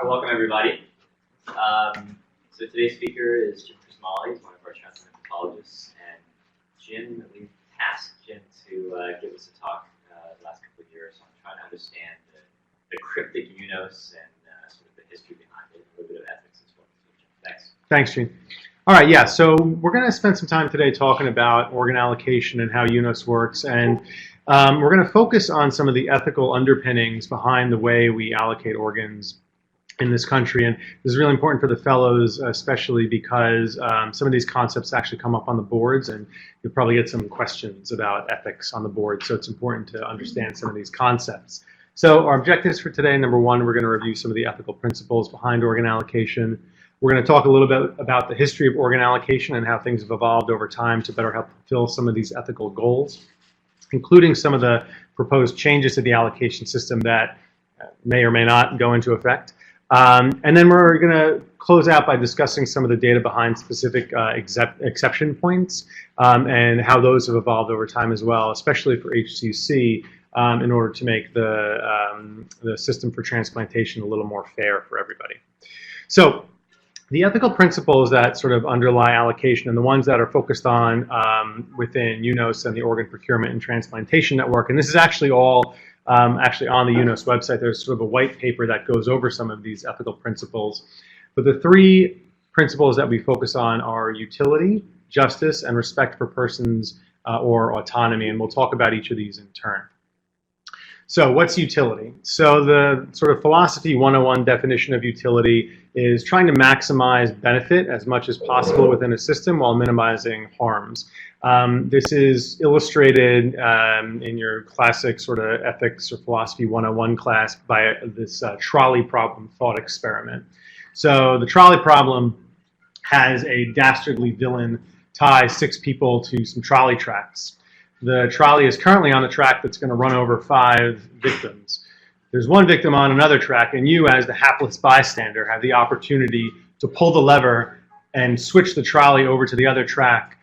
All right, welcome everybody. So today's speaker is Jim Crismale. He's one of our transplant pathologists, and Jim, we tasked Jim to give us a talk the last couple of years on trying to understand the cryptic UNOS and sort of the history behind it, a little bit of ethics as well. So, Jim, thanks. Thanks, Gene. All right, yeah, so we're going to spend some time today talking about organ allocation and how UNOS works, and we're going to focus on some of the ethical underpinnings behind the way we allocate organs in this country. And this is really important for the fellows, especially because some of these concepts actually come up on the boards, and you'll probably get some questions about ethics on the board, so it's important to understand some of these concepts. So our objectives for today, number one, we're going to review some of the ethical principles behind organ allocation. We're going to talk a little bit about the history of organ allocation and how things have evolved over time to better help fulfill some of these ethical goals, including some of the proposed changes to the allocation system that may or may not go into effect. And then we're going to close out by discussing some of the data behind specific exception points and how those have evolved over time as well, especially for HCC, in order to make the system for transplantation a little more fair for everybody. So the ethical principles that sort of underlie allocation and the ones that are focused on within UNOS and the Organ Procurement and Transplantation Network, and this is actually all actually on the UNOS website. There's sort of a white paper that goes over some of these ethical principles. But the three principles that we focus on are utility, justice, and respect for persons or autonomy, and we'll talk about each of these in turn. So what's utility? So the sort of philosophy 101 definition of utility is trying to maximize benefit as much as possible within a system while minimizing harms. This is illustrated in your classic sort of ethics or philosophy 101 class by this trolley problem thought experiment. So the trolley problem has a dastardly villain tie 6 people to some trolley tracks. The trolley is currently on a track that's going to run over 5 victims. There's one victim on another track, and you, as the hapless bystander, have the opportunity to pull the lever and switch the trolley over to the other track,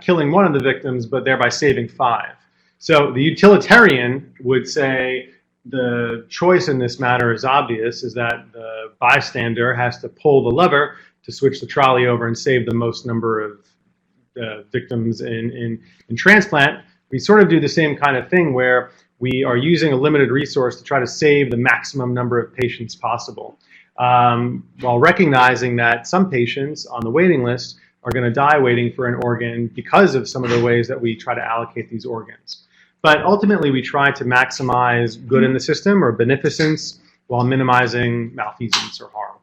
killing one of the victims, but thereby saving 5. So the utilitarian would say the choice in this matter is obvious, is that the bystander has to pull the lever to switch the trolley over and save the most number of victims in transplant. We sort of do the same kind of thing where we are using a limited resource to try to save the maximum number of patients possible, while recognizing that some patients on the waiting list are going to die waiting for an organ because of some of the ways that we try to allocate these organs. But ultimately, we try to maximize good in the system or beneficence while minimizing malfeasance or harm.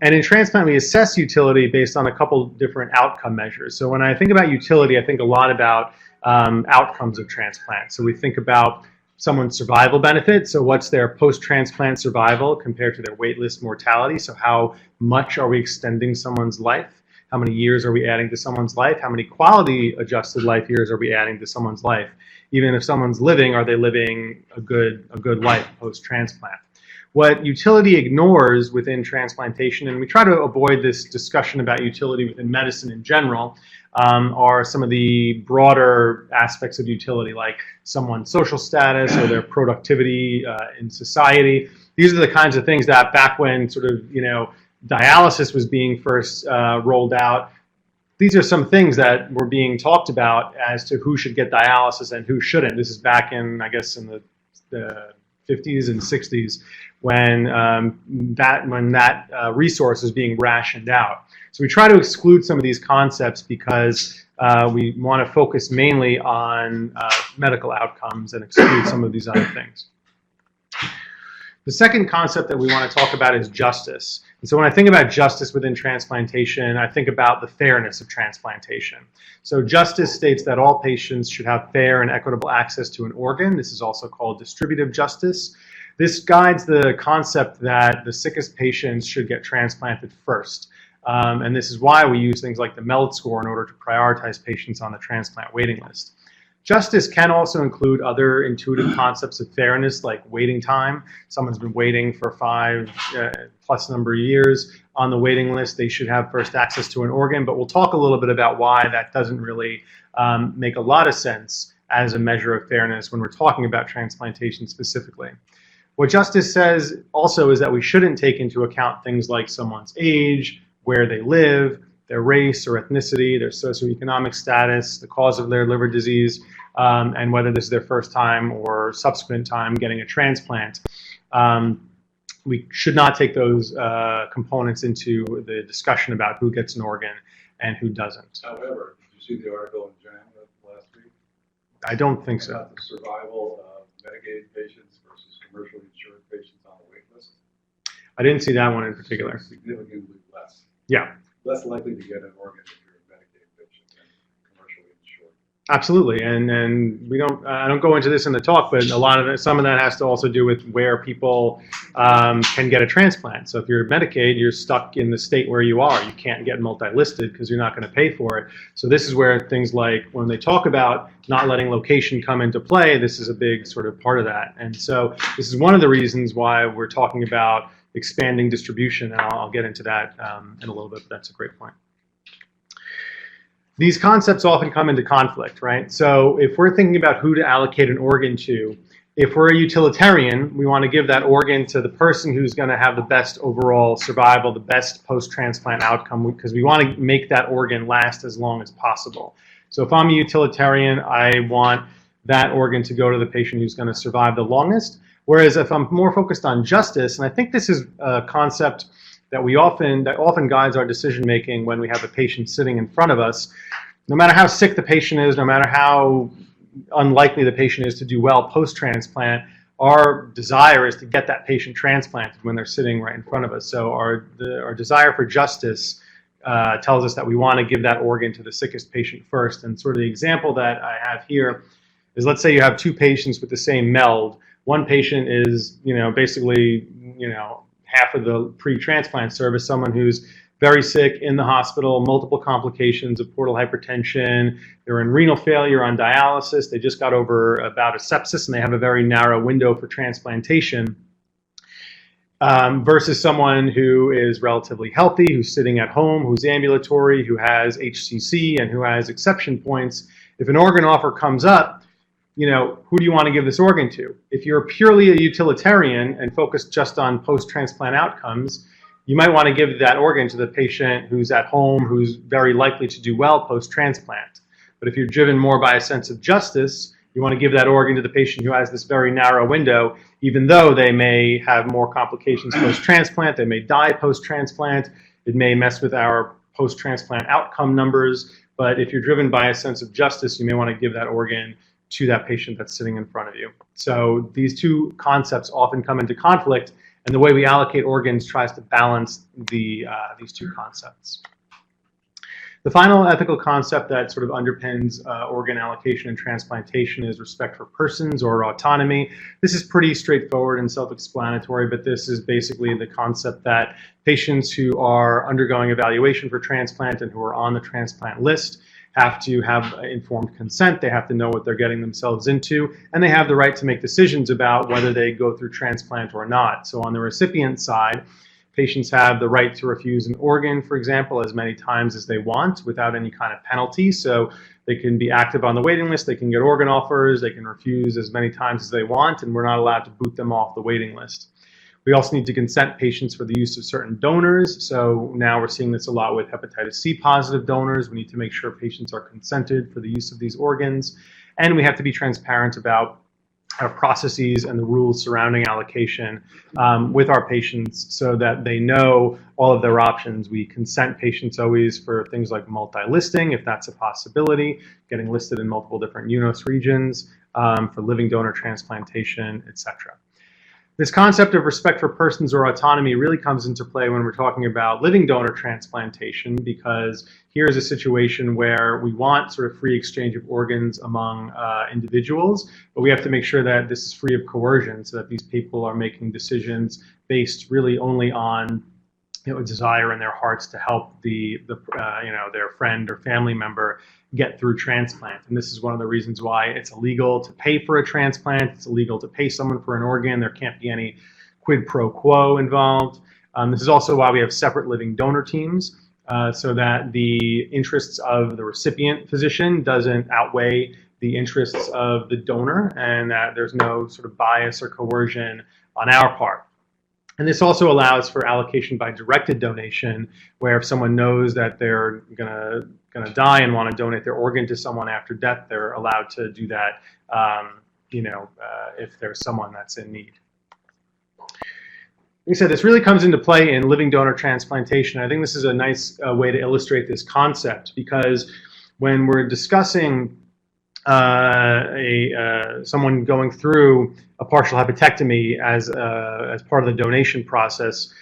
And in transplant, we assess utility based on a couple different outcome measures. So when I think about utility, I think a lot about outcomes of transplant. So we think about someone's survival benefit. So what's their post-transplant survival compared to their waitlist mortality? So how much are we extending someone's life? How many years are we adding to someone's life? How many quality-adjusted life years are we adding to someone's life? Even if someone's living, are they living a good life post-transplant? What utility ignores within transplantation, and we try to avoid this discussion about utility within medicine in general, are some of the broader aspects of utility, like someone's social status or their productivity in society. These are the kinds of things that back when sort of, dialysis was being first rolled out, these are some things that were being talked about as to who should get dialysis and who shouldn't. This is back in, I guess, in the 50s and 60s. When that resource is being rationed out. So we try to exclude some of these concepts because we want to focus mainly on medical outcomes and exclude some of these other things. The second concept that we want to talk about is justice. And so when I think about justice within transplantation, I think about the fairness of transplantation. So justice states that all patients should have fair and equitable access to an organ. This is also called distributive justice. This guides the concept that the sickest patients should get transplanted first. And this is why we use things like the Meld Score in order to prioritize patients on the transplant waiting list. Justice can also include other intuitive concepts of fairness, like waiting time. Someone's been waiting for 5 plus number of years on the waiting list. They should have first access to an organ, but we'll talk a little bit about why that doesn't really make a lot of sense as a measure of fairness when we're talking about transplantation specifically. What justice says also is that we shouldn't take into account things like someone's age, where they live, their race or ethnicity, their socioeconomic status, the cause of their liver disease, and whether this is their first time or subsequent time getting a transplant. We should not take those components into the discussion about who gets an organ and who doesn't. However, did you see the article in JAMA last week? I don't think so. About the survival of Medicaid patients versus commercially insured patients on the wait list? I didn't see that one in particular. Significantly less. Yeah. Less likely to get an organ if you're a Medicaid patient than commercially insured. Absolutely, and we don't. I don't go into this in the talk, but some of that has to also do with where people can get a transplant. So if you're Medicaid, you're stuck in the state where you are. You can't get multi-listed because you're not going to pay for it. So this is where things like when they talk about not letting location come into play, this is a big sort of part of that. And so this is one of the reasons why we're talking about expanding distribution, and I'll get into that in a little bit, but that's a great point. These concepts often come into conflict, right? So if we're thinking about who to allocate an organ to, if we're a utilitarian, we want to give that organ to the person who's going to have the best overall survival, the best post-transplant outcome, because we want to make that organ last as long as possible. So if I'm a utilitarian, I want that organ to go to the patient who's going to survive the longest. Whereas if I'm more focused on justice, and I think this is a concept that often guides our decision making when we have a patient sitting in front of us, no matter how sick the patient is, no matter how unlikely the patient is to do well post-transplant, our desire is to get that patient transplanted when they're sitting right in front of us. So our desire for justice tells us that we want to give that organ to the sickest patient first. And sort of the example that I have here is, let's say you have two patients with the same MELD. One patient is, basically, half of the pre-transplant service, someone who's very sick in the hospital, multiple complications of portal hypertension, they're in renal failure, on dialysis, they just got over a bout of sepsis, and they have a very narrow window for transplantation, versus someone who is relatively healthy, who's sitting at home, who's ambulatory, who has HCC, and who has exception points. If an organ offer comes up, who do you want to give this organ to? If you're purely a utilitarian and focused just on post-transplant outcomes, you might want to give that organ to the patient who's at home, who's very likely to do well post-transplant. But if you're driven more by a sense of justice, you want to give that organ to the patient who has this very narrow window, even though they may have more complications post-transplant, they may die post-transplant, it may mess with our post-transplant outcome numbers, but if you're driven by a sense of justice, you may want to give that organ to that patient that's sitting in front of you. So these two concepts often come into conflict, and the way we allocate organs tries to balance these two concepts. The final ethical concept that sort of underpins organ allocation and transplantation is respect for persons or autonomy. This is pretty straightforward and self-explanatory, but this is basically the concept that patients who are undergoing evaluation for transplant and who are on the transplant list have to have informed consent, they have to know what they're getting themselves into, and they have the right to make decisions about whether they go through transplant or not. So on the recipient side, patients have the right to refuse an organ, for example, as many times as they want without any kind of penalty. So they can be active on the waiting list, they can get organ offers, they can refuse as many times as they want, and we're not allowed to boot them off the waiting list. We also need to consent patients for the use of certain donors. So now we're seeing this a lot with hepatitis C positive donors. We need to make sure patients are consented for the use of these organs. And we have to be transparent about our processes and the rules surrounding allocation with our patients so that they know all of their options. We consent patients always for things like multi-listing, if that's a possibility, getting listed in multiple different UNOS regions, for living donor transplantation, etc. This concept of respect for persons or autonomy really comes into play when we're talking about living donor transplantation, because here's a situation where we want sort of free exchange of organs among individuals, but we have to make sure that this is free of coercion so that these people are making decisions based really only on a desire in their hearts to help their friend or family member get through transplant. And this is one of the reasons why it's illegal to pay for a transplant. It's illegal to pay someone for an organ. There can't be any quid pro quo involved. This is also why we have separate living donor teams, so that the interests of the recipient physician doesn't outweigh the interests of the donor, and that there's no sort of bias or coercion on our part. And this also allows for allocation by directed donation, where if someone knows that they're gonna die and want to donate their organ to someone after death, they're allowed to do that, if there's someone that's in need. Like I said, this really comes into play in living donor transplantation. I think this is a nice way to illustrate this concept, because when we're discussing someone going through a partial hepatectomy as part of the donation process,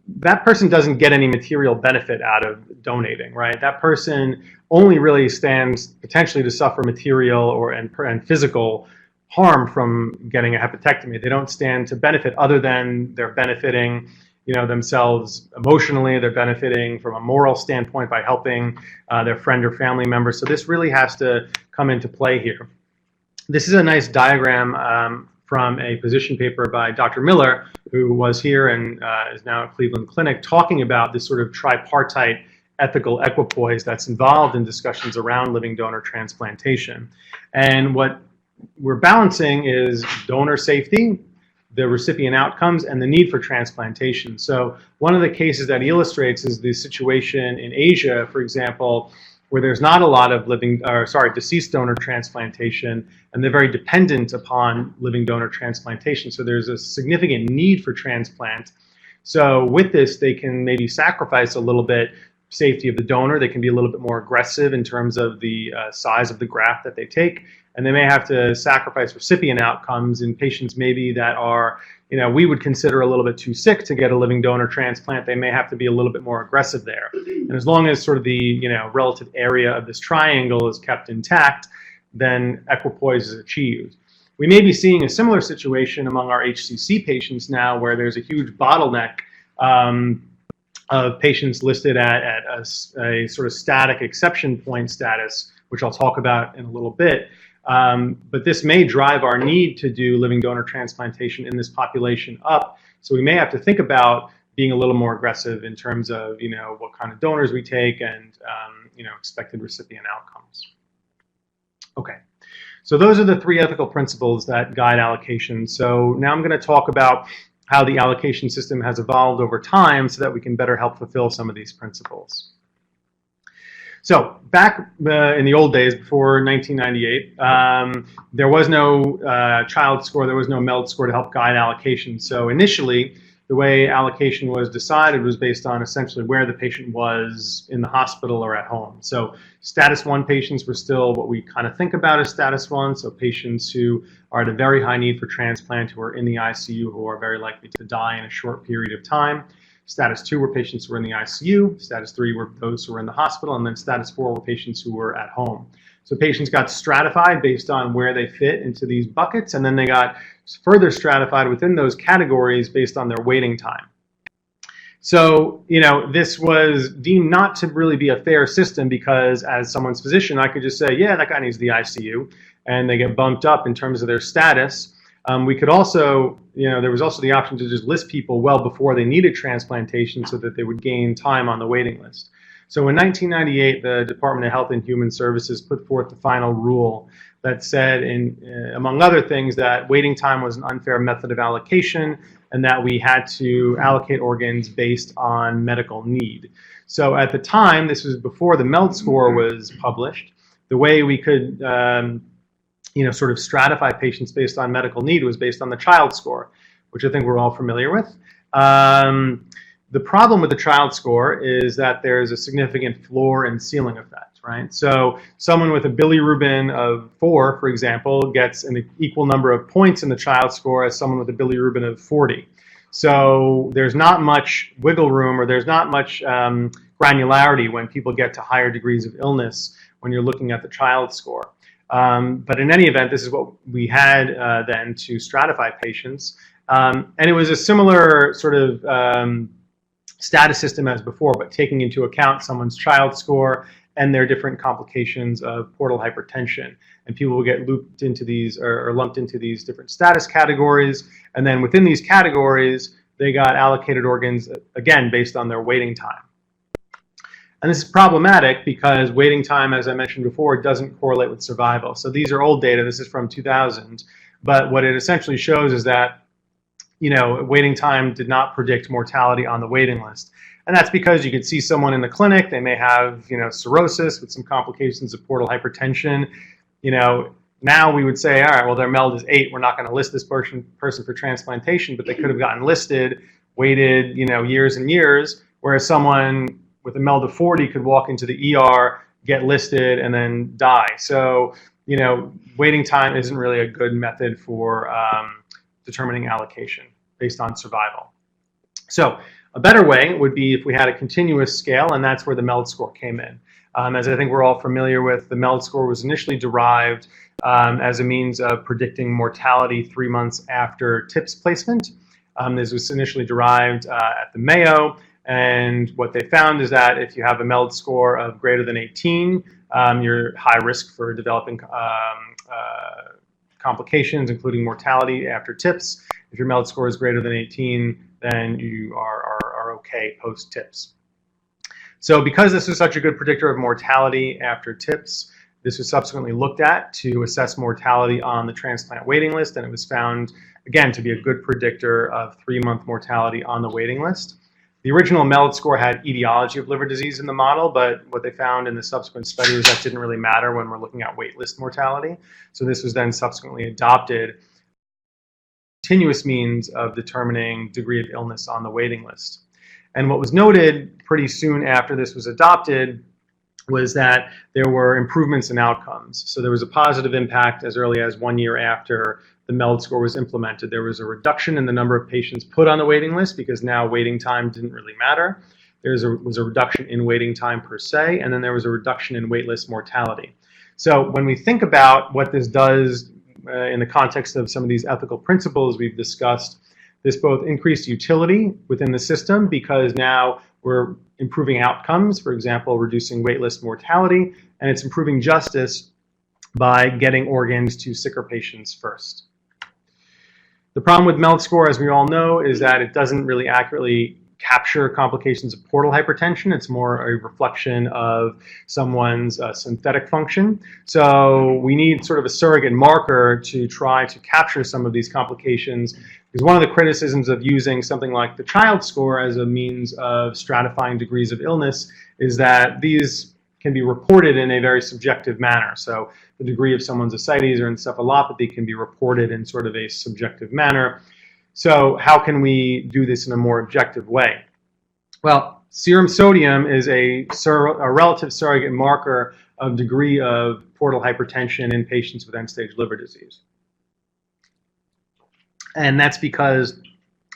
that person doesn't get any material benefit out of donating, right? That person only really stands potentially to suffer material and physical harm from getting a hepatectomy. They don't stand to benefit other than they're benefiting themselves emotionally. They're benefiting from a moral standpoint by helping their friend or family member. So this really has to come into play here. This is a nice diagram from a position paper by Dr. Miller, who was here and is now at Cleveland Clinic, talking about this sort of tripartite ethical equipoise that's involved in discussions around living donor transplantation. And what we're balancing is donor safety, the recipient outcomes, and the need for transplantation. So one of the cases that he illustrates is the situation in Asia, for example, where there's not a lot of deceased donor transplantation, and they're very dependent upon living donor transplantation. So there's a significant need for transplant. So with this, they can maybe sacrifice a little bit safety of the donor. They can be a little bit more aggressive in terms of the size of the graft that they take. And they may have to sacrifice recipient outcomes in patients maybe that are, we would consider a little bit too sick to get a living donor transplant. They may have to be a little bit more aggressive there. And as long as sort of the, relative area of this triangle is kept intact, then equipoise is achieved. We may be seeing a similar situation among our HCC patients now, where there's a huge bottleneck of patients listed at a sort of static exception point status, which I'll talk about in a little bit. But this may drive our need to do living donor transplantation in this population up. So we may have to think about being a little more aggressive in terms of, what kind of donors we take and, expected recipient outcomes. Okay, so those are the three ethical principles that guide allocation. So now I'm going to talk about how the allocation system has evolved over time so that we can better help fulfill some of these principles. So back in the old days, before 1998, there was no child score, there was no Meld score to help guide allocation. So initially, the way allocation was decided was based on essentially where the patient was in the hospital or at home. So status 1 patients were still what we kind of think about as status 1, so patients who are at a very high need for transplant, who are in the ICU, who are very likely to die in a short period of time. Status 2 were patients who were in the ICU, status 3 were those who were in the hospital, and then status 4 were patients who were at home. So patients got stratified based on where they fit into these buckets, and then they got further stratified within those categories based on their waiting time. So, this was deemed not to really be a fair system, because as someone's physician, I could just say, yeah, that guy needs the ICU, and they get bumped up in terms of their status. We could also, there was also the option to just list people well before they needed transplantation so that they would gain time on the waiting list. So in 1998, the Department of Health and Human Services put forth the final rule that said, among other things, that waiting time was an unfair method of allocation and that we had to allocate organs based on medical need. So at the time, this was before the Meld score was published, the way we could sort of stratify patients based on medical need was based on the child score, which I think we're all familiar with. The problem with the child score is that there's a significant floor and ceiling effect, right? So someone with a bilirubin of 4, for example, gets an equal number of points in the child score as someone with a bilirubin of 40. So there's not much wiggle room, or there's not much granularity when people get to higher degrees of illness when you're looking at the child score. But in any event, this is what we had then to stratify patients. And it was a similar sort of status system as before, but taking into account someone's child score and their different complications of portal hypertension. And people will get looped into these or lumped into these different status categories. And then within these categories, they got allocated organs, again, based on their waiting time. And this is problematic because waiting time, as I mentioned before, doesn't correlate with survival. So these are old data. This is from 2000. But what it essentially shows is that waiting time did not predict mortality on the waiting list. And that's because you could see someone in the clinic, they may have, cirrhosis with some complications of portal hypertension. Now we would say, all right, well, their MELD is 8. We're not going to list this person for transplantation, but they could have gotten listed, waited, years and years, whereas someone with a MELD of 40 could walk into the ER, get listed, and then die. So, waiting time isn't really a good method for determining allocation based on survival. So a better way would be if we had a continuous scale, and that's where the Meld Score came in. As I think we're all familiar with, the Meld Score was initially derived as a means of predicting mortality 3 months after TIPS placement. This was initially derived at the Mayo, and what they found is that if you have a Meld Score of greater than 18, you're high risk for developing complications, including mortality after TIPS. If your Meld Score is greater than 18, then you are okay post-TIPS. So because this was such a good predictor of mortality after TIPS, this was subsequently looked at to assess mortality on the transplant waiting list, and it was found, again, to be a good predictor of 3-month mortality on the waiting list. The original Meld Score had etiology of liver disease in the model, but what they found in the subsequent study was that didn't really matter when we're looking at wait list mortality. So this was then subsequently adopted continuous means of determining degree of illness on the waiting list. And what was noted pretty soon after this was adopted was that there were improvements in outcomes. So there was a positive impact as early as 1 year after the Meld Score was implemented. There was a reduction in the number of patients put on the waiting list because now waiting time didn't really matter. There was a reduction in waiting time per se, and then there was a reduction in waitlist mortality. So when we think about what this does in the context of some of these ethical principles we've discussed, this both increased utility within the system because now we're improving outcomes, for example, reducing waitlist mortality, and it's improving justice by getting organs to sicker patients first. The problem with Meld Score, as we all know, is that it doesn't really accurately capture complications of portal hypertension. It's more a reflection of someone's synthetic function. So we need sort of a surrogate marker to try to capture some of these complications, because one of the criticisms of using something like the child score as a means of stratifying degrees of illness is that these can be reported in a very subjective manner. So the degree of someone's ascites or encephalopathy can be reported in sort of a subjective manner. So how can we do this in a more objective way? Well, serum sodium is a relative surrogate marker of degree of portal hypertension in patients with end-stage liver disease. And that's because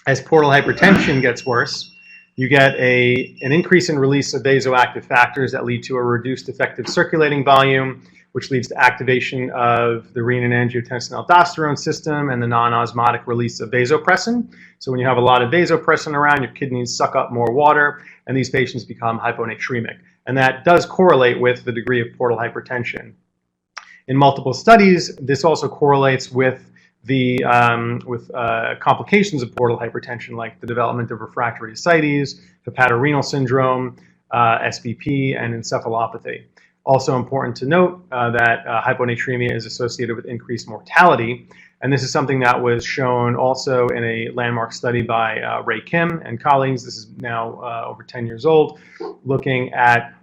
as portal hypertension gets worse, you get an increase in release of vasoactive factors that lead to a reduced effective circulating volume, which leads to activation of the renin-angiotensin-aldosterone system and the non-osmotic release of vasopressin. So when you have a lot of vasopressin around, your kidneys suck up more water, and these patients become hyponatremic. And that does correlate with the degree of portal hypertension. In multiple studies, this also correlates with the complications of portal hypertension, like the development of refractory ascites, hepatorenal syndrome, SBP, and encephalopathy. Also important to note that hyponatremia is associated with increased mortality, and this is something that was shown also in a landmark study by Ray Kim and colleagues. This is now over 10 years old, looking at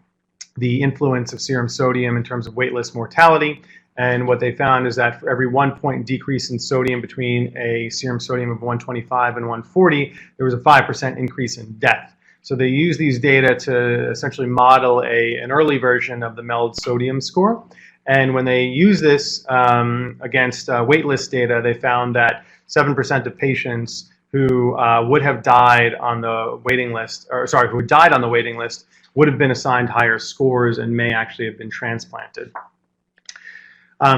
the influence of serum sodium in terms of waitlist mortality. And what they found is that for every 1 point decrease in sodium between a serum sodium of 125 and 140, there was a 5% increase in death. So they use these data to essentially model an early version of the Meld sodium score. And when they use this against waitlist data, they found that 7% of patients who would have died on the waiting list, who had died on the waiting list, would have been assigned higher scores and may actually have been transplanted.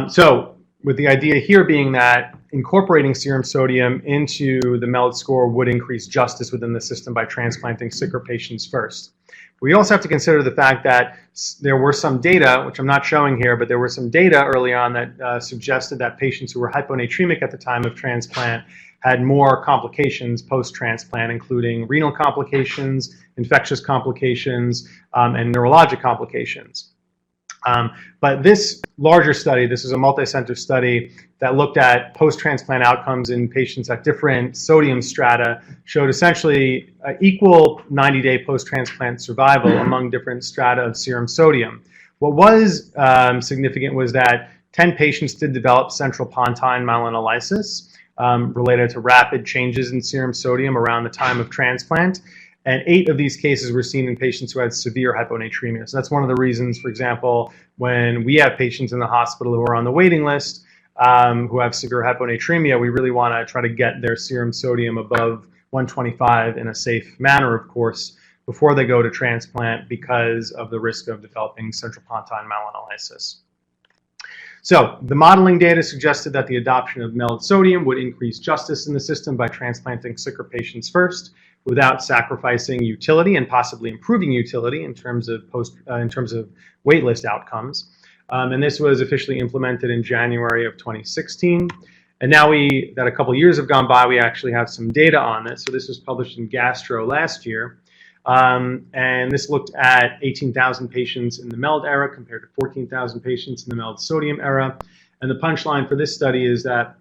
So with the idea here being that incorporating serum sodium into the Meld score would increase justice within the system by transplanting sicker patients first. We also have to consider the fact that there were some data, which I'm not showing here, but there were some data early on that suggested that patients who were hyponatremic at the time of transplant had more complications post-transplant, including renal complications, infectious complications, and neurologic complications. But this larger study, this is a multi-center study that looked at post-transplant outcomes in patients at different sodium strata, showed essentially equal 90-day post-transplant survival among different strata of serum sodium. What was significant was that 10 patients did develop central pontine myelinolysis related to rapid changes in serum sodium around the time of transplant. And 8 of these cases were seen in patients who had severe hyponatremia. So that's one of the reasons, for example, when we have patients in the hospital who are on the waiting list who have severe hyponatremia, we really want to try to get their serum sodium above 125 in a safe manner, of course, before they go to transplant because of the risk of developing central pontine myelinolysis. So the modeling data suggested that the adoption of Meld sodium would increase justice in the system by transplanting sicker patients first, without sacrificing utility and possibly improving utility in terms of waitlist outcomes. And this was officially implemented in January of 2016. And now that a couple years have gone by, we actually have some data on this. So this was published in Gastro last year. And this looked at 18,000 patients in the Meld era compared to 14,000 patients in the Meld sodium era. And the punchline for this study is that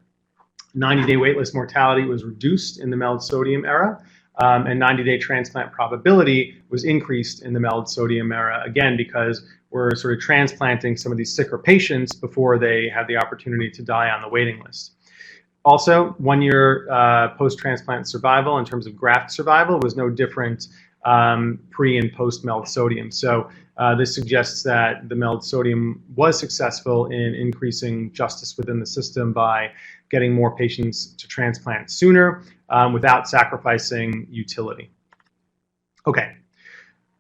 90-day waitlist mortality was reduced in the Meld sodium era. And 90-day transplant probability was increased in the Meld sodium era, again, because we're sort of transplanting some of these sicker patients before they have the opportunity to die on the waiting list. Also, 1-year post-transplant survival in terms of graft survival was no different pre and post-Meld sodium. So this suggests that the Meld sodium was successful in increasing justice within the system by getting more patients to transplant sooner without sacrificing utility. Okay,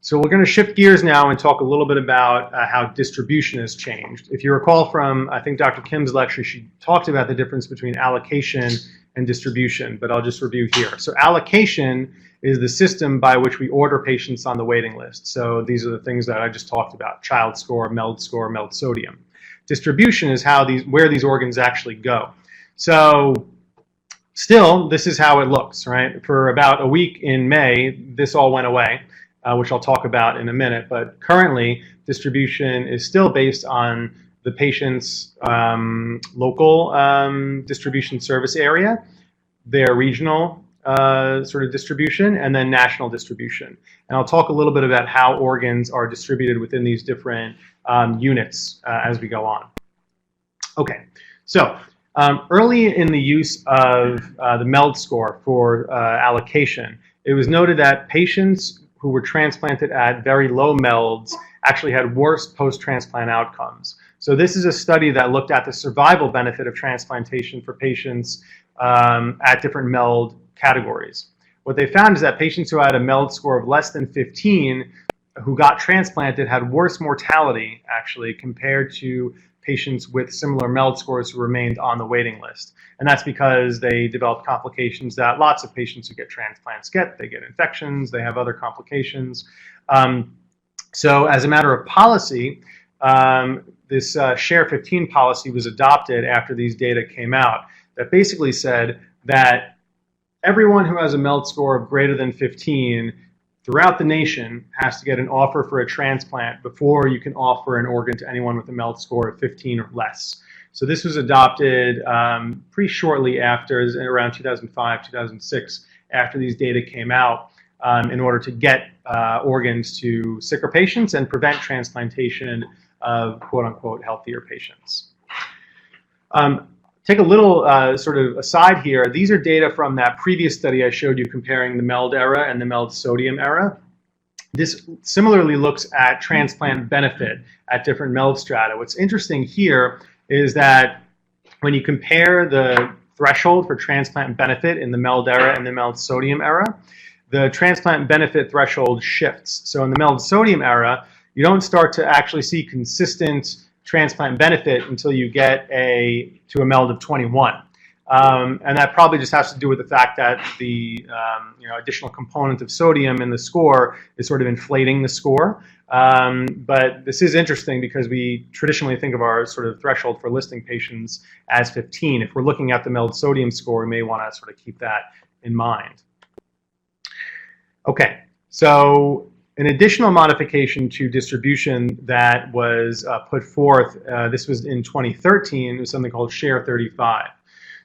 so we're going to shift gears now and talk a little bit about how distribution has changed. If you recall from, I think, Dr. Kim's lecture, she talked about the difference between allocation and distribution, but I'll just review here. So allocation is the system by which we order patients on the waiting list. So these are the things that I just talked about: child score, Meld sodium. Distribution is where these organs actually go. So still, this is how it looks, right? For about a week in May, this all went away, which I'll talk about in a minute. But currently, distribution is still based on the patient's local distribution service area, their regional sort of distribution, and then national distribution. And I'll talk a little bit about how organs are distributed within these different units as we go on. Okay, so early in the use of the Meld score for allocation, it was noted that patients who were transplanted at very low melds actually had worse post-transplant outcomes. So this is a study that looked at the survival benefit of transplantation for patients at different Meld categories. What they found is that patients who had a Meld score of less than 15 who got transplanted had worse mortality, actually, compared to patients with similar Meld scores who remained on the waiting list. And that's because they developed complications that lots of patients who get transplants get. They get infections, they have other complications. So as a matter of policy, this Share 15 policy was adopted after these data came out that basically said that everyone who has a Meld score of greater than 15 throughout the nation has to get an offer for a transplant before you can offer an organ to anyone with a Meld score of 15 or less. So this was adopted pretty shortly after, around 2005, 2006, after these data came out, in order to get organs to sicker patients and prevent transplantation of quote-unquote healthier patients. Take a little sort of aside here. These are data from that previous study I showed you comparing the Meld era and the Meld sodium era. This similarly looks at transplant benefit at different Meld strata. What's interesting here is that when you compare the threshold for transplant benefit in the Meld era and the Meld sodium era, the transplant benefit threshold shifts. So in the Meld sodium era, you don't start to actually see consistent transplant benefit until you get to a Meld of 21. And that probably just has to do with the fact that the additional component of sodium in the score is sort of inflating the score. But this is interesting because we traditionally think of our sort of threshold for listing patients as 15. If we're looking at the Meld sodium score, we may want to sort of keep that in mind. Okay, so An additional modification to distribution that was put forth, this was in 2013, was something called Share 35.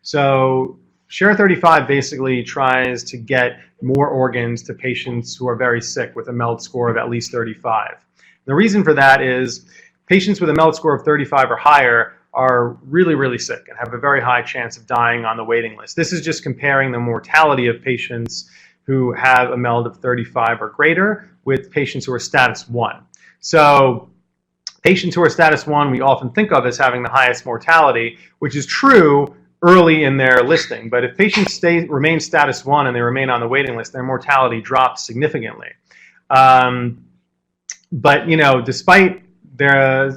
So Share 35 basically tries to get more organs to patients who are very sick with a MELD score of at least 35. The reason for that is patients with a MELD score of 35 or higher are really, really sick and have a very high chance of dying on the waiting list. This is just comparing the mortality of patients who have a MELD of 35 or greater with patients who are status 1. So patients who are status 1 we often think of as having the highest mortality, which is true early in their listing. But if patients remain status 1 and they remain on the waiting list, their mortality drops significantly. But, despite their,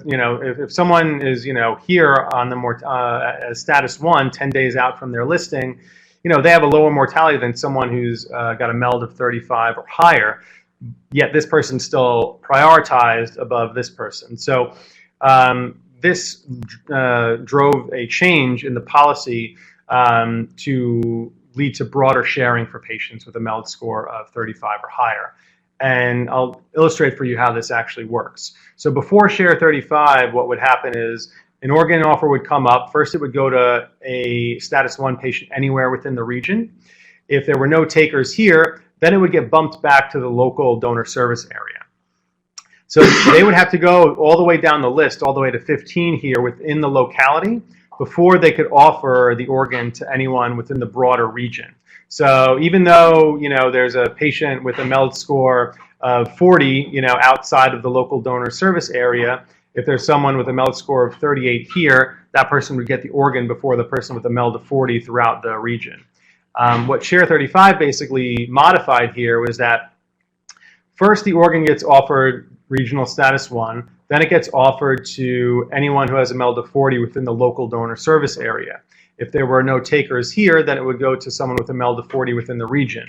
if someone is, here on the as status 1, 10 days out from their listing, they have a lower mortality than someone who's got a MELD of 35 or higher, yet this person's still prioritized above this person. So this drove a change in the policy to lead to broader sharing for patients with a MELD score of 35 or higher. And I'll illustrate for you how this actually works. So before Share 35, what would happen is an organ offer would come up. First, it would go to a status 1 patient anywhere within the region. If there were no takers here, then it would get bumped back to the local donor service area. So they would have to go all the way down the list, all the way to 15 here within the locality, before they could offer the organ to anyone within the broader region. So even though, there's a patient with a MELD score of 40, outside of the local donor service area, if there's someone with a MELD score of 38 here, that person would get the organ before the person with a MELD of 40 throughout the region. What Share 35 basically modified here was that first the organ gets offered regional status 1, then it gets offered to anyone who has a MELD of 40 within the local donor service area. If there were no takers here, then it would go to someone with a MELD of 40 within the region.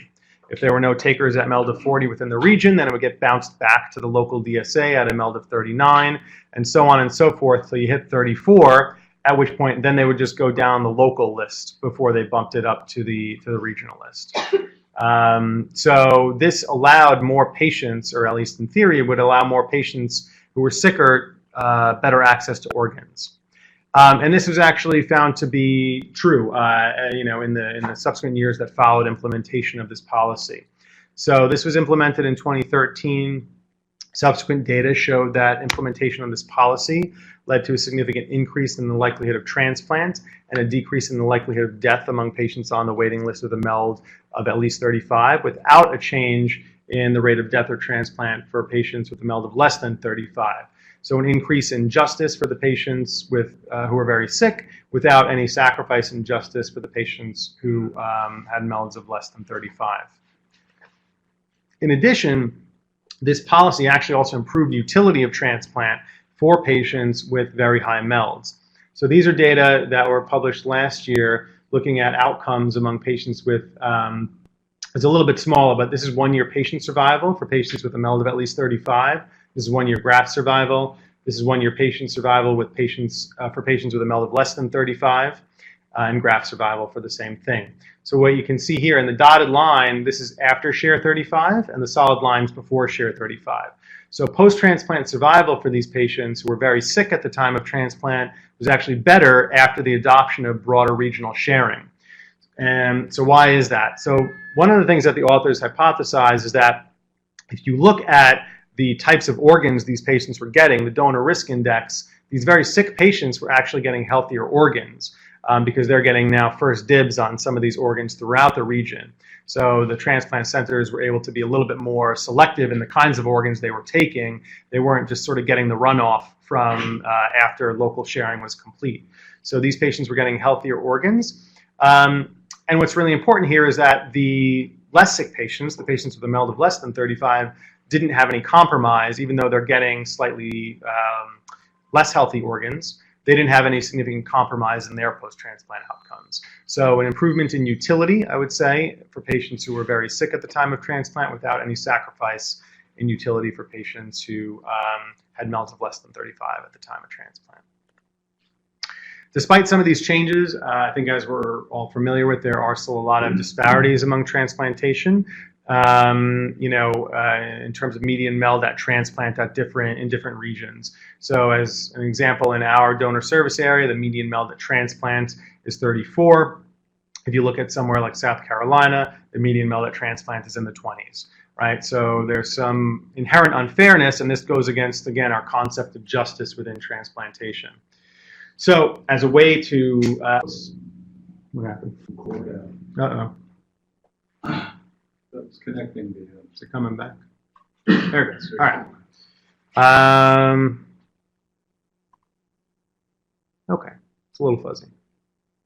If there were no takers at MELD of 40 within the region, then it would get bounced back to the local DSA at a MELD of 39, and so on and so forth till you hit 34, at which point then they would just go down the local list before they bumped it up to the regional list. So this allowed more patients, or at least in theory, it would allow more patients who were sicker better access to organs. And this was actually found to be true, in the subsequent years that followed implementation of this policy. So this was implemented in 2013. Subsequent data showed that implementation of this policy led to a significant increase in the likelihood of transplant and a decrease in the likelihood of death among patients on the waiting list with a MELD of at least 35, without a change in the rate of death or transplant for patients with a MELD of less than 35. So an increase in justice for the patients who are very sick, without any sacrifice in justice for the patients who had MELDs of less than 35. In addition, this policy actually also improved utility of transplant for patients with very high MELDs. So these are data that were published last year looking at outcomes among patients with, it's a little bit smaller, but this is 1-year patient survival for patients with a MELD of at least 35. This is 1-year graft survival. This is 1-year patient survival with patients for patients with a MELD of less than 35, and graft survival for the same thing. So what you can see here in the dotted line, this is after Share 35, and the solid lines before Share 35. So post-transplant survival for these patients who were very sick at the time of transplant was actually better after the adoption of broader regional sharing. And so why is that? So one of the things that the authors hypothesize is that if you look at the types of organs these patients were getting, the donor risk index, these very sick patients were actually getting healthier organs because they're getting now first dibs on some of these organs throughout the region. So the transplant centers were able to be a little bit more selective in the kinds of organs they were taking. They weren't just sort of getting the runoff from after local sharing was complete. So these patients were getting healthier organs. And what's really important here is that the less sick patients, the patients with a MELD of less than 35, didn't have any compromise, even though they're getting slightly less healthy organs. They didn't have any significant compromise in their post-transplant outcomes. So an improvement in utility, I would say, for patients who were very sick at the time of transplant without any sacrifice in utility for patients who had MELDs of less than 35 at the time of transplant. Despite some of these changes, I think as we're all familiar with, there are still a lot of disparities among transplantation. in terms of median MELD at transplant in different regions. So as an example, in our donor service area, the median MELD at transplant is 34. If you look at somewhere like South Carolina, the median MELD at transplant is in the 20s, right? So there's some inherent unfairness, and this goes against, again, our concept of justice within transplantation. So as a way to, what happened? Uh-oh. That's connecting the. Is it coming back? There it goes. All right. Okay. It's a little fuzzy.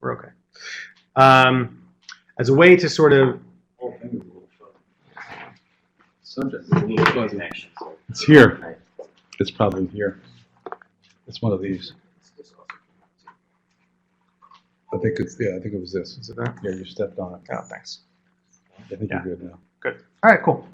We're okay. As a way to sort of. Whole thing is a little fuzzy. Subject is a little fuzzy. It's here. It's probably here. It's one of these. I think it's, yeah, I think it was this. Is it there? Yeah, you stepped on it. Oh, thanks. I think you're good now. Good. All right, cool.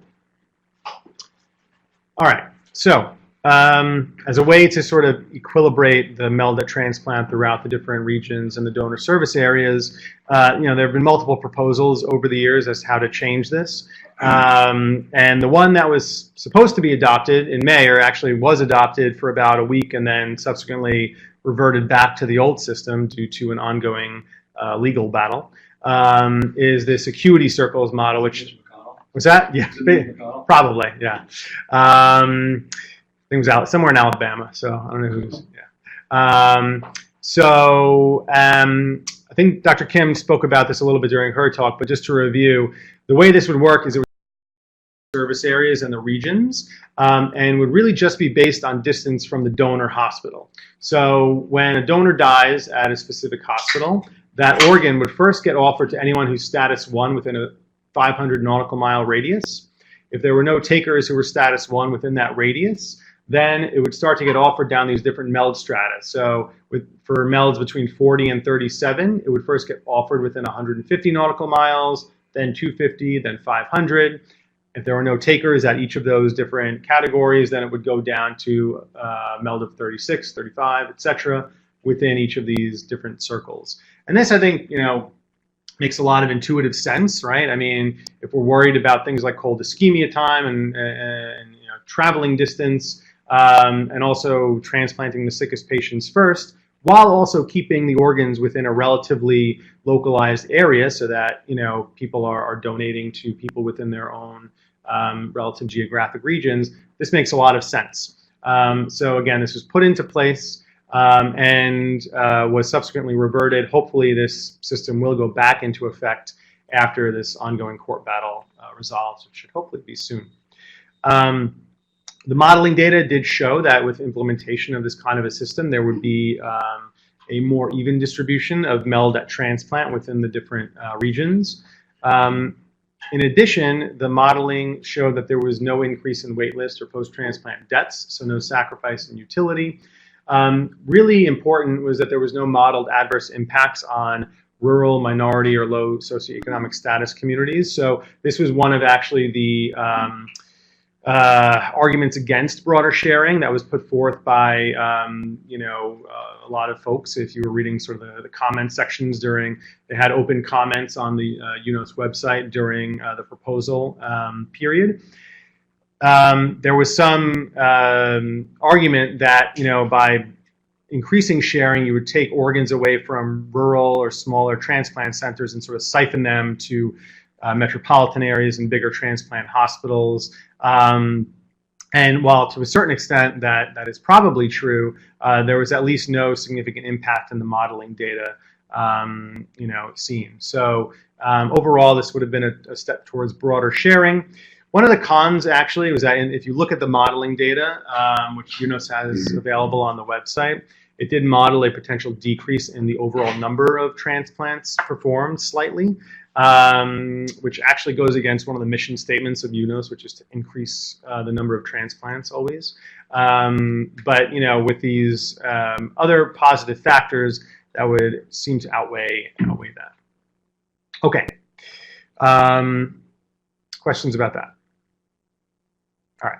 All right, so as a way to sort of equilibrate the MELD at transplant throughout the different regions and the donor service areas, there have been multiple proposals over the years as to how to change this. And the one that was supposed to be adopted in May, or actually was adopted for about a week and then subsequently reverted back to the old system due to an ongoing legal battle, is this Acuity circles model, which was that? Yeah, probably, yeah. I think it was out somewhere in Alabama, so I don't know who's. Yeah. I think Dr. Kim spoke about this a little bit during her talk, but just to review, the way this would work is it would service areas and the regions, and would really just be based on distance from the donor hospital. So when a donor dies at a specific hospital, that organ would first get offered to anyone who's status 1 within a 500 nautical mile radius. If there were no takers who were status 1 within that radius, then it would start to get offered down these different MELD strata. So for MELDs between 40 and 37, it would first get offered within 150 nautical miles, then 250, then 500. If there were no takers at each of those different categories, then it would go down to MELD of 36, 35, etc., within each of these different circles. And this, I think, makes a lot of intuitive sense, right? I mean, if we're worried about things like cold ischemia time and traveling distance, and also transplanting the sickest patients first, while also keeping the organs within a relatively localized area, so that people are donating to people within their own relative geographic regions, this makes a lot of sense. So again, this was put into place and was subsequently reverted. Hopefully this system will go back into effect after this ongoing court battle resolves, which should hopefully be soon. The modeling data did show that with implementation of this kind of a system, there would be a more even distribution of MELD at transplant within the different regions. In addition, the modeling showed that there was no increase in waitlist or post-transplant deaths, so no sacrifice in utility. Really important was that there was no modeled adverse impacts on rural, minority, or low socioeconomic status communities. So this was one of actually the arguments against broader sharing that was put forth by a lot of folks. If you were reading sort of the comment sections they had open comments on the UNOS website during the proposal period. There was some argument that by increasing sharing, you would take organs away from rural or smaller transplant centers and sort of siphon them to metropolitan areas and bigger transplant hospitals. And while to a certain extent that is probably true, there was at least no significant impact in the modeling data seen. So overall, this would have been a step towards broader sharing. One of the cons actually was that if you look at the modeling data, which UNOS has available on the website, it did model a potential decrease in the overall number of transplants performed slightly, which actually goes against one of the mission statements of UNOS, which is to increase the number of transplants always. But with these other positive factors, that would seem to outweigh that. Okay. Questions about that? All right.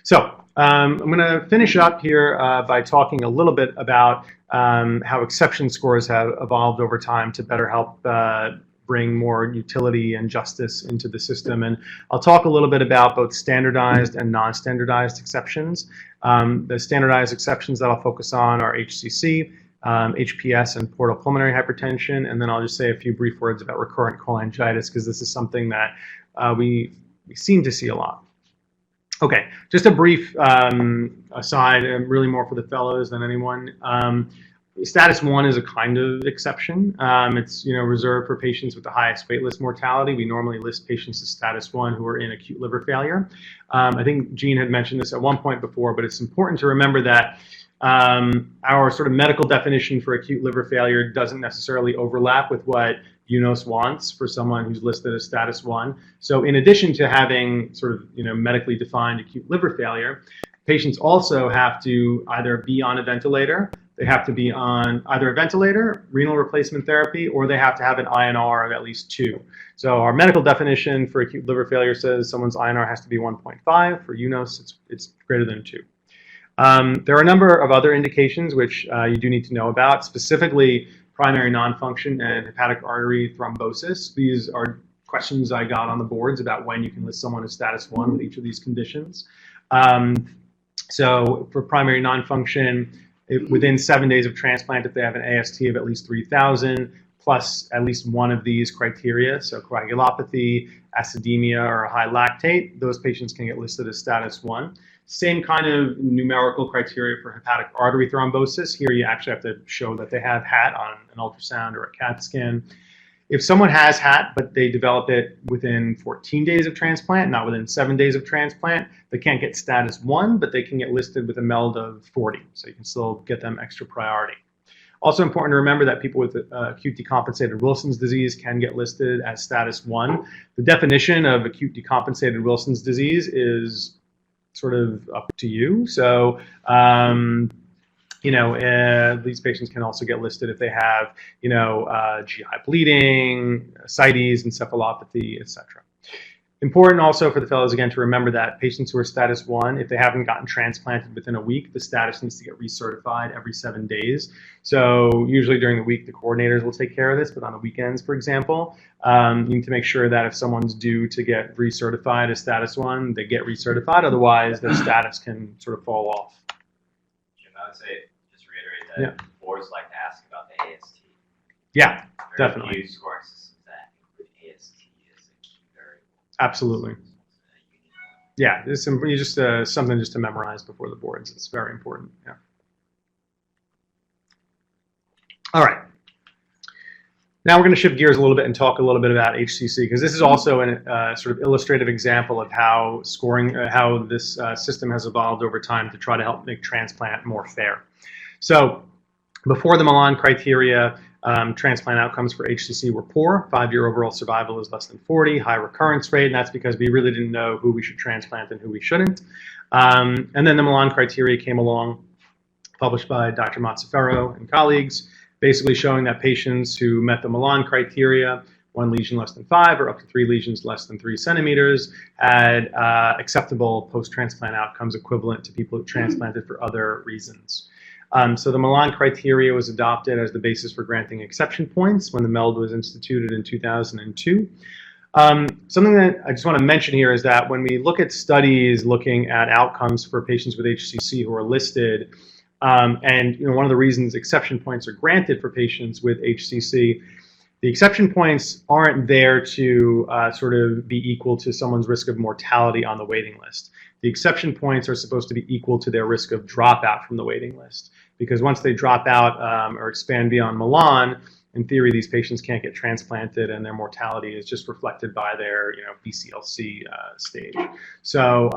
So I'm going to finish up here by talking a little bit about how exception scores have evolved over time to better help bring more utility and justice into the system. And I'll talk a little bit about both standardized and non-standardized exceptions. The standardized exceptions that I'll focus on are HCC, HPS, and portal pulmonary hypertension. And then I'll just say a few brief words about recurrent cholangitis, because this is something that we seem to see a lot. Okay, just a brief aside, really more for the fellows than anyone. Status 1 is a kind of exception. It's reserved for patients with the highest waitlist mortality. We normally list patients as status 1 who are in acute liver failure. I think Jean had mentioned this at one point before, but it's important to remember that our sort of medical definition for acute liver failure doesn't necessarily overlap with what UNOS wants for someone who's listed as status 1. So in addition to having sort of medically defined acute liver failure, patients also have to either be on a ventilator, they have to be on either a ventilator, renal replacement therapy, or they have to have an INR of at least 2. So our medical definition for acute liver failure says someone's INR has to be 1.5. For UNOS, it's greater than 2. There are a number of other indications which you do need to know about, specifically primary non-function and hepatic artery thrombosis. These are questions I got on the boards about when you can list someone as status 1 with each of these conditions. So for primary non-function, within 7 days of transplant, if they have an AST of at least 3,000, plus at least one of these criteria, so coagulopathy, acidemia, or a high lactate, those patients can get listed as status 1. Same kind of numerical criteria for hepatic artery thrombosis. Here you actually have to show that they have HAT on an ultrasound or a CAT scan. If someone has HAT, but they develop it within 14 days of transplant, not within 7 days of transplant, they can't get status 1, but they can get listed with a MELD of 40. So you can still get them extra priority. Also important to remember that people with acute decompensated Wilson's disease can get listed as status 1. The definition of acute decompensated Wilson's disease is sort of up to you. So these patients can also get listed if they have, GI bleeding, ascites, encephalopathy, etc. Important also for the fellows, again, to remember that patients who are status 1, if they haven't gotten transplanted within a week, the status needs to get recertified every 7 days. So usually during the week, the coordinators will take care of this, but on the weekends, for example, you need to make sure that if someone's due to get recertified as status 1, they get recertified. Otherwise, their status can sort of fall off. Jim, I would say, just reiterate that boards like to ask about the AST. Yeah, Very definitely. few scoring systems that include AST as a key variable. Absolutely. Yeah, it's just something just to memorize before the boards. It's very important. Yeah. All right. Now we're going to shift gears a little bit and talk a little bit about HCC, because this is also a sort of illustrative example of how how this system has evolved over time to try to help make transplant more fair. So before the Millan criteria, transplant outcomes for HCC were poor. 5-year overall survival is less than 40, high recurrence rate, and that's because we really didn't know who we should transplant and who we shouldn't. And then the Millan criteria came along, published by Dr. Mazzaferro and colleagues, basically showing that patients who met the Millan criteria, 1 lesion less than 5 or up to 3 lesions less than 3 centimeters, had acceptable post-transplant outcomes equivalent to people who transplanted for other reasons. So the Millan criteria was adopted as the basis for granting exception points when the MELD was instituted in 2002. Something that I just want to mention here is that when we look at studies looking at outcomes for patients with HCC who are listed, and one of the reasons exception points are granted for patients with HCC, the exception points aren't there to sort of be equal to someone's risk of mortality on the waiting list. The exception points are supposed to be equal to their risk of dropout from the waiting list, because once they drop out or expand beyond Millan, in theory, these patients can't get transplanted, and their mortality is just reflected by their BCLC stage. So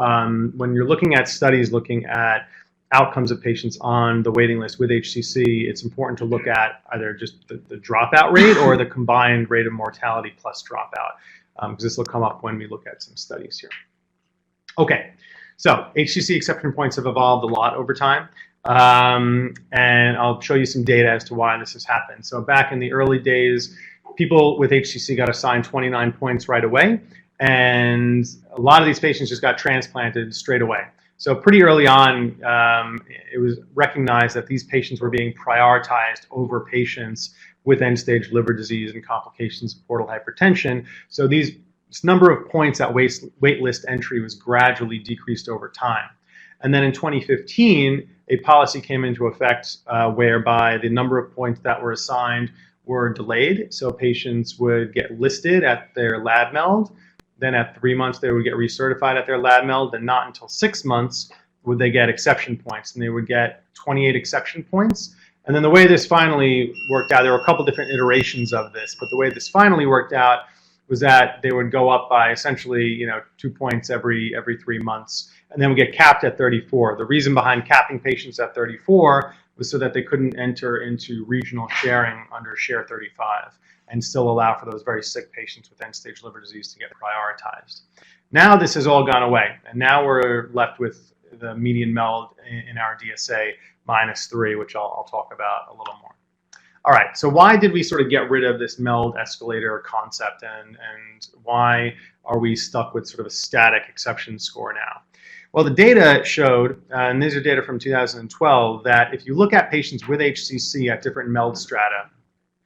when you're looking at studies looking at outcomes of patients on the waiting list with HCC, it's important to look at either just the dropout rate or the combined rate of mortality plus dropout, because this will come up when we look at some studies here. Okay, so HCC exception points have evolved a lot over time, and I'll show you some data as to why this has happened. So back in the early days, people with HCC got assigned 29 points right away, and a lot of these patients just got transplanted straight away. So pretty early on, it was recognized that these patients were being prioritized over patients with end-stage liver disease and complications of portal hypertension. So this number of points at wait list entry was gradually decreased over time. And then in 2015, a policy came into effect whereby the number of points that were assigned were delayed. So patients would get listed at their lab meld. Then at 3 months, they would get recertified at their lab meld. And not until 6 months would they get exception points. And they would get 28 exception points. And then the way this finally worked out, there were a couple different iterations of this, but the way this finally worked out was that they would go up by essentially 2 points every 3 months, and then would get capped at 34. The reason behind capping patients at 34 was so that they couldn't enter into regional sharing under Share 35 and still allow for those very sick patients with end-stage liver disease to get prioritized. Now this has all gone away, and now we're left with the median MELD in our DSA -3, which I'll talk about a little more. All right, so why did we sort of get rid of this MELD escalator concept, and why are we stuck with sort of a static exception score now? Well, the data showed, and these are data from 2012, that if you look at patients with HCC at different MELD strata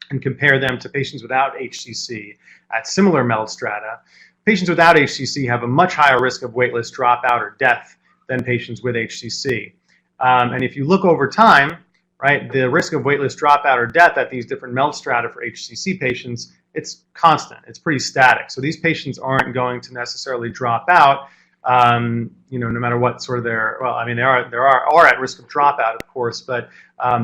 and compare them to patients without HCC at similar MELD strata, patients without HCC have a much higher risk of waitlist dropout or death than patients with HCC. And if you look over time, right, the risk of waitlist dropout or death at these different MELD strata for HCC patients, it's constant. It's pretty static. So these patients aren't going to necessarily drop out, no matter what sort of their, well, I mean, they are at risk of dropout, of course, but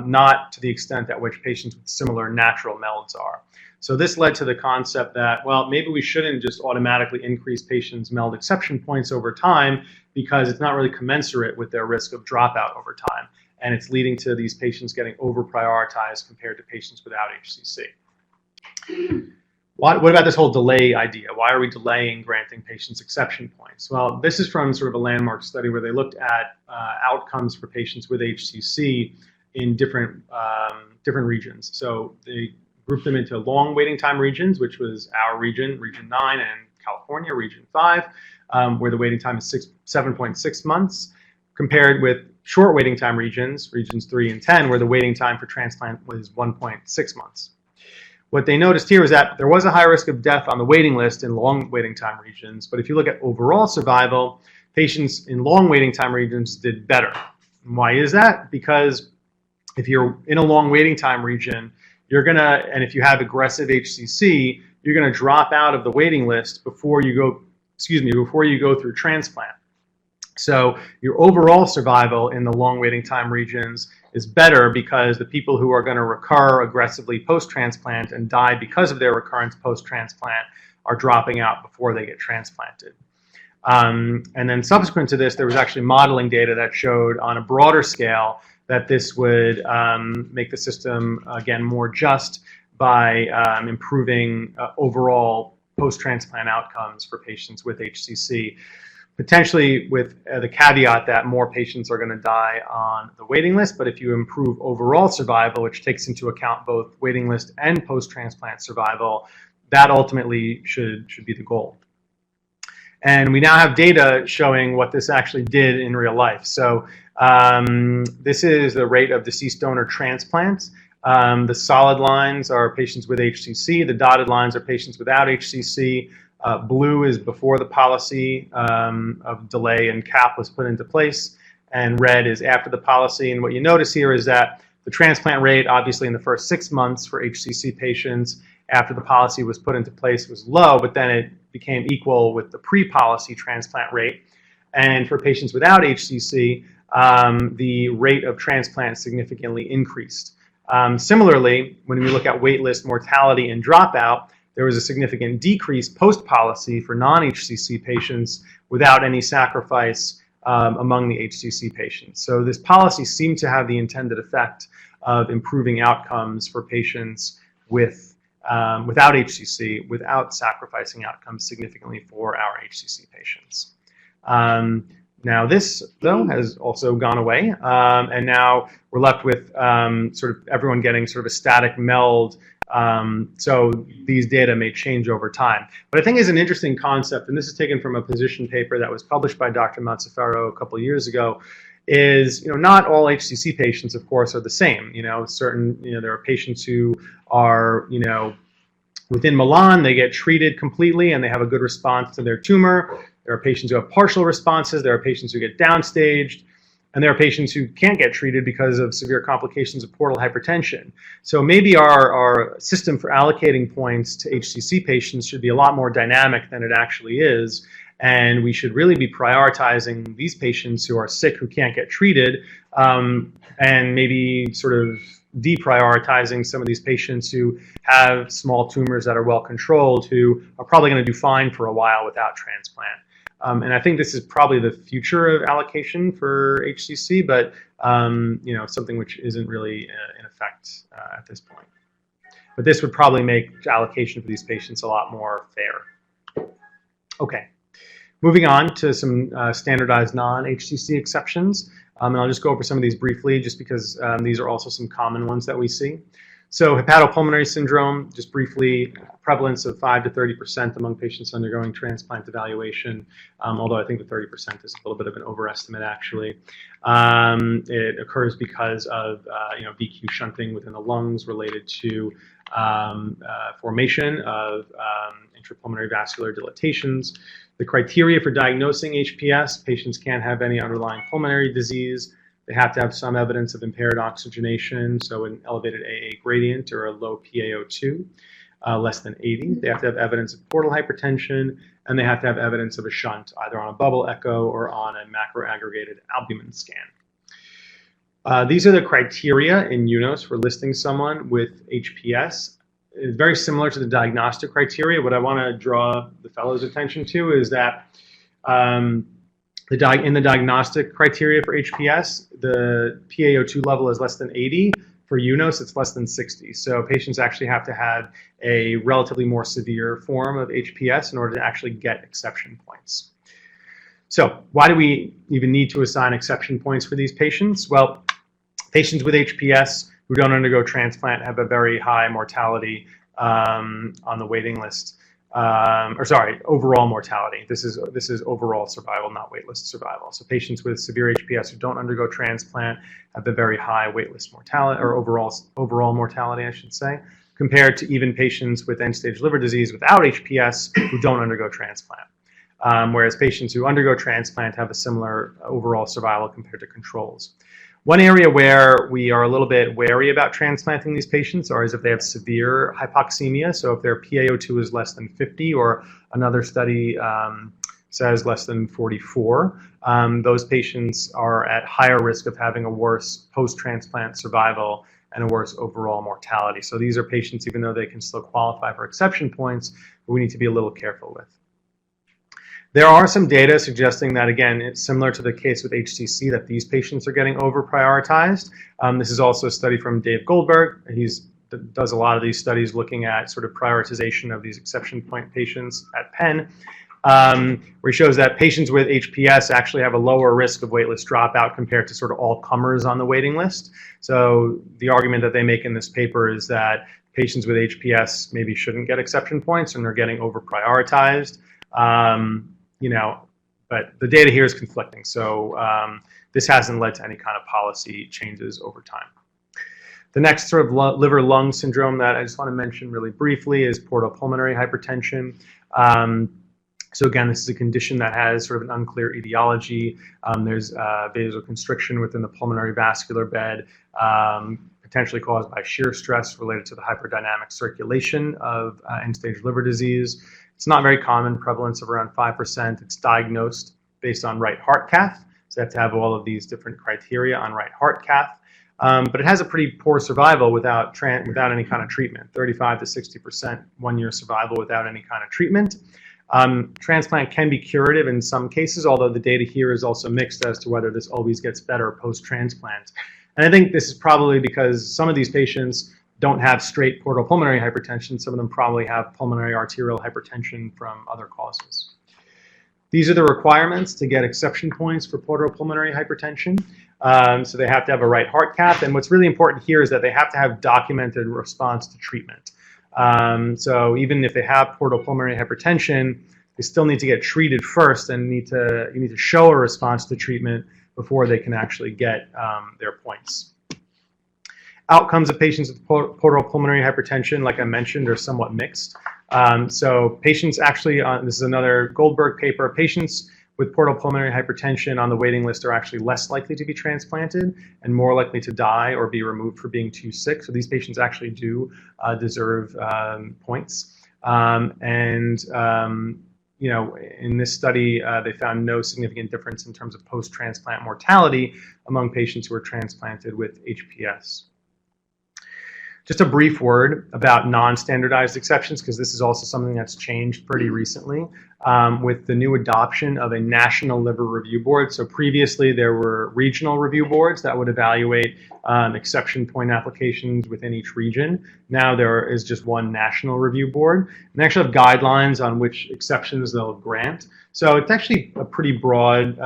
not to the extent at which patients with similar natural MELDs are. So this led to the concept that, well, maybe we shouldn't just automatically increase patients' MELD exception points over time because it's not really commensurate with their risk of dropout over time. And it's leading to these patients getting over-prioritized compared to patients without HCC. What about this whole delay idea? Why are we delaying granting patients exception points? Well, this is from sort of a landmark study where they looked at outcomes for patients with HCC in different regions. So they grouped them into long waiting time regions, which was our region, Region 9, and California, Region 5, where the waiting time is 7.6 months, compared with short waiting time regions, Regions 3 and 10, where the waiting time for transplant was 1.6 months. What they noticed here is that there was a high risk of death on the waiting list in long waiting time regions, but if you look at overall survival, patients in long waiting time regions did better. And why is that? Because if you're in a long waiting time region, and if you have aggressive HCC, you're gonna drop out of the waiting list before you go through transplant. So your overall survival in the long waiting time regions is better because the people who are going to recur aggressively post-transplant and die because of their recurrence post-transplant are dropping out before they get transplanted. And then subsequent to this, there was actually modeling data that showed on a broader scale that this would make the system, again, more just by improving overall post-transplant outcomes for patients with HCC. Potentially with the caveat that more patients are going to die on the waiting list, but if you improve overall survival, which takes into account both waiting list and post-transplant survival, that ultimately should be the goal. And we now have data showing what this actually did in real life. So this is the rate of deceased donor transplants. The solid lines are patients with HCC. The dotted lines are patients without HCC. Blue is before the policy of delay and cap was put into place, and red is after the policy. And what you notice here is that the transplant rate, obviously in the first 6 months for HCC patients after the policy was put into place was low, but then it became equal with the pre-policy transplant rate. And for patients without HCC, the rate of transplant significantly increased. Similarly, when we look at waitlist mortality and dropout, there was a significant decrease post-policy for non-HCC patients without any sacrifice among the HCC patients. So this policy seemed to have the intended effect of improving outcomes for patients without HCC, without sacrificing outcomes significantly for our HCC patients. Now this, though, has also gone away, and now we're left with sort of everyone getting sort of a static MELD. So these data may change over time. But I think is an interesting concept, and this is taken from a position paper that was published by Dr. Mazzaferro a couple of years ago, is, not all HCC patients, of course, are the same. There are patients who are, within Millan, they get treated completely and they have a good response to their tumor. There are patients who have partial responses. There are patients who get downstaged. And there are patients who can't get treated because of severe complications of portal hypertension. So maybe our system for allocating points to HCC patients should be a lot more dynamic than it actually is. And we should really be prioritizing these patients who are sick, who can't get treated, and maybe sort of deprioritizing some of these patients who have small tumors that are well controlled, who are probably going to do fine for a while without transplant. And I think this is probably the future of allocation for HCC, but something which isn't really in effect at this point. But this would probably make allocation for these patients a lot more fair. Okay, moving on to some standardized non-HCC exceptions. And I'll just go over some of these briefly, just because these are also some common ones that we see. So hepatopulmonary syndrome, just briefly, prevalence of 5 to 30% among patients undergoing transplant evaluation, although I think the 30% is a little bit of an overestimate, actually. It occurs because of VQ shunting within the lungs related to formation of intrapulmonary vascular dilatations. The criteria for diagnosing HPS, patients can't have any underlying pulmonary disease. They have to have some evidence of impaired oxygenation, so an elevated AA gradient or a low PaO2, less than 80. They have to have evidence of portal hypertension, and they have to have evidence of a shunt, either on a bubble echo or on a macroaggregated albumin scan. These are the criteria in UNOS for listing someone with HPS. It's very similar to the diagnostic criteria. What I want to draw the fellow's attention to is that in the diagnostic criteria for HPS, the PaO2 level is less than 80. For UNOS, it's less than 60. So patients actually have to have a relatively more severe form of HPS in order to actually get exception points. So why do we even need to assign exception points for these patients? Well, patients with HPS who don't undergo transplant have a very high mortality on the waiting list. Overall mortality. This is overall survival, not waitlist survival. So patients with severe HPS who don't undergo transplant have a very high waitlist mortality, or overall mortality, I should say, compared to even patients with end-stage liver disease without HPS who don't undergo transplant. Whereas patients who undergo transplant have a similar overall survival compared to controls. One area where we are a little bit wary about transplanting these patients is if they have severe hypoxemia. So if their PaO2 is less than 50, or another study says less than 44, those patients are at higher risk of having a worse post-transplant survival and a worse overall mortality. So these are patients, even though they can still qualify for exception points, we need to be a little careful with. There are some data suggesting that, again, it's similar to the case with HCC, that these patients are getting over-prioritized. This is also a study from Dave Goldberg. He does a lot of these studies looking at sort of prioritization of these exception point patients at Penn, where he shows that patients with HPS actually have a lower risk of waitlist dropout compared to sort of all comers on the waiting list. So the argument that they make in this paper is that patients with HPS maybe shouldn't get exception points and they're getting over-prioritized. But the data here is conflicting. So this hasn't led to any kind of policy changes over time. The next sort of liver-lung syndrome that I just want to mention really briefly is portal pulmonary hypertension. So again, this is a condition that has sort of an unclear etiology. There's vasoconstriction within the pulmonary vascular bed, potentially caused by shear stress related to the hyperdynamic circulation of end-stage liver disease. It's not very common, prevalence of around 5%. It's diagnosed based on right heart cath. So you have to have all of these different criteria on right heart cath. But it has a pretty poor survival without any kind of treatment, 35 to 60% one-year survival without any kind of treatment. Transplant can be curative in some cases, although the data here is also mixed as to whether this always gets better post-transplant. And I think this is probably because some of these patients don't have straight portal pulmonary hypertension. Some of them probably have pulmonary arterial hypertension from other causes. These are the requirements to get exception points for portal pulmonary hypertension. So they have to have a right heart cath. And what's really important here is that they have to have documented response to treatment. So even if they have portal pulmonary hypertension, they still need to get treated first and you need to show a response to treatment before they can actually get their points. Outcomes of patients with portal pulmonary hypertension, like I mentioned, are somewhat mixed. So patients actually, this is another Goldberg paper, patients with portal pulmonary hypertension on the waiting list are actually less likely to be transplanted and more likely to die or be removed for being too sick. So these patients actually do deserve points. You know, in this study, they found no significant difference in terms of post-transplant mortality among patients who were transplanted with HPS. Just a brief word about non-standardized exceptions, because this is also something that's changed pretty recently with the new adoption of a national liver review board. So previously there were regional review boards that would evaluate exception point applications within each region. Now there is just one national review board, and they actually have guidelines on which exceptions they'll grant. So it's actually a pretty broad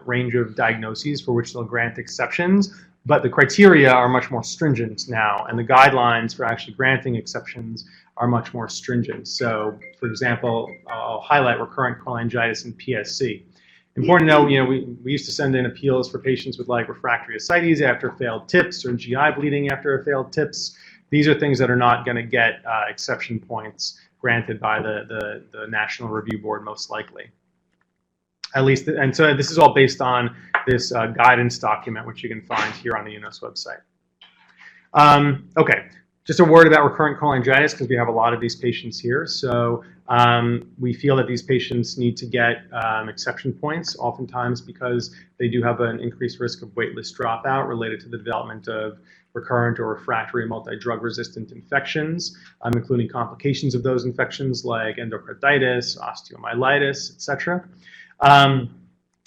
range of diagnoses for which they'll grant exceptions. But the criteria are much more stringent now, and the guidelines for actually granting exceptions are much more stringent. So, for example, I'll highlight recurrent cholangitis and PSC. Important to know, you know, we used to send in appeals for patients with like refractory ascites after failed TIPS or GI bleeding after a failed TIPS. These are things that are not going to get exception points granted by the National Review Board, most likely. At least, and so this is all based on this guidance document, which you can find here on the UNOS website. Okay, just a word about recurrent cholangitis, because we have a lot of these patients here. So we feel that these patients need to get exception points, oftentimes because they do have an increased risk of waitlist dropout related to the development of recurrent or refractory multi-drug resistant infections, including complications of those infections like endocarditis, osteomyelitis, etc.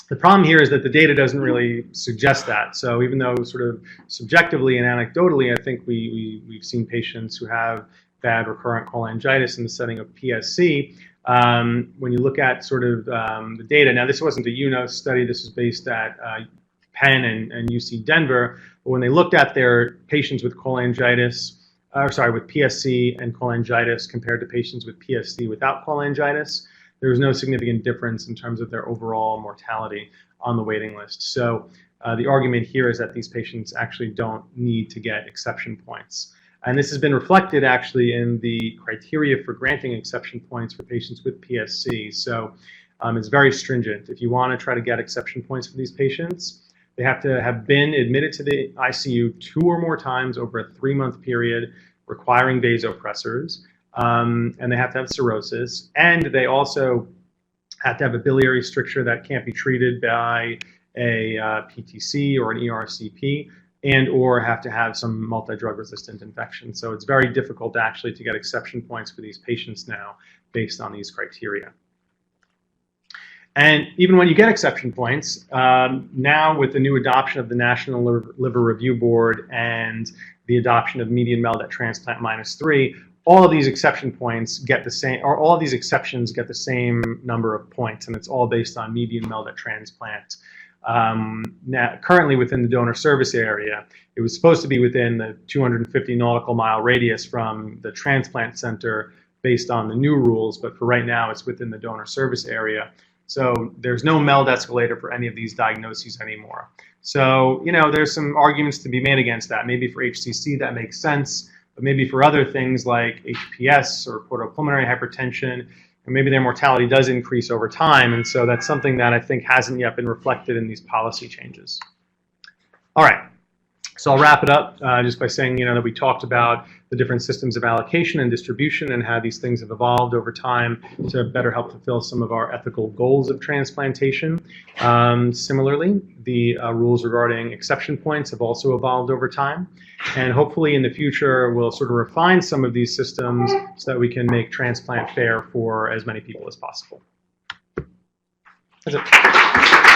The problem here is that the data doesn't really suggest that. So even though sort of subjectively and anecdotally, I think we've seen patients who have bad recurrent cholangitis in the setting of PSC, when you look at sort of the data, now this wasn't a UNOS study, this was based at Penn and UC Denver, but when they looked at their patients with cholangitis, with PSC and cholangitis compared to patients with PSC without cholangitis, there was no significant difference in terms of their overall mortality on the waiting list. So the argument here is that these patients actually don't need to get exception points. And this has been reflected actually in the criteria for granting exception points for patients with PSC. So it's very stringent. If you want to try to get exception points for these patients, they have to have been admitted to the ICU 2 or more times over a 3-month period, requiring vasopressors. And they have to have cirrhosis, and they also have to have a biliary stricture that can't be treated by a PTC or an ERCP, and or have to have some multi-drug resistant infection. So it's very difficult actually to get exception points for these patients now based on these criteria. And even when you get exception points, now with the new adoption of the National Liver Review Board and the adoption of median MELD at transplant -3, all of these exception points get the same, or all of these exceptions get the same number of points, and it's all based on median MELD at transplant. Now, currently within the donor service area, it was supposed to be within the 250 nautical mile radius from the transplant center based on the new rules, but for right now it's within the donor service area. So there's no MELD escalator for any of these diagnoses anymore. So, you know, there's some arguments to be made against that. Maybe for HCC that makes sense, but maybe for other things like HPS or portal pulmonary hypertension, and maybe their mortality does increase over time, and so that's something that I think hasn't yet been reflected in these policy changes. All right, so I'll wrap it up just by saying, you know, that we talked about the different systems of allocation and distribution and how these things have evolved over time to better help fulfill some of our ethical goals of transplantation. Similarly, the rules regarding exception points have also evolved over time. And hopefully in the future, we'll sort of refine some of these systems so that we can make transplant fair for as many people as possible. That's it.